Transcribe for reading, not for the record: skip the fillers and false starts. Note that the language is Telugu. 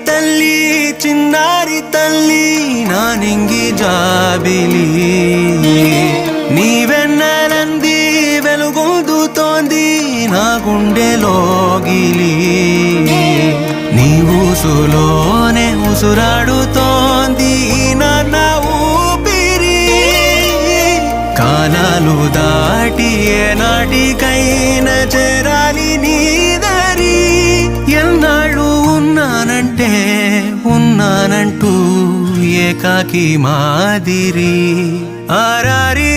తల్లి చిన్నారి తల్లి నా నింగి జాబిలి నీవెన్నెలంది వెలుగొందుతోంది నా గుండెలోగిలి నీ ఊసులోనే ఉసురాడుతోంది నాన్న ఊపిరి కాలాలు దాటి ఏనాటికైనా చేరాలి నీ దారి ఎన్నాళ్ళు ఉన్నానంటూ ఏకాకి మాదిరి ఆరారి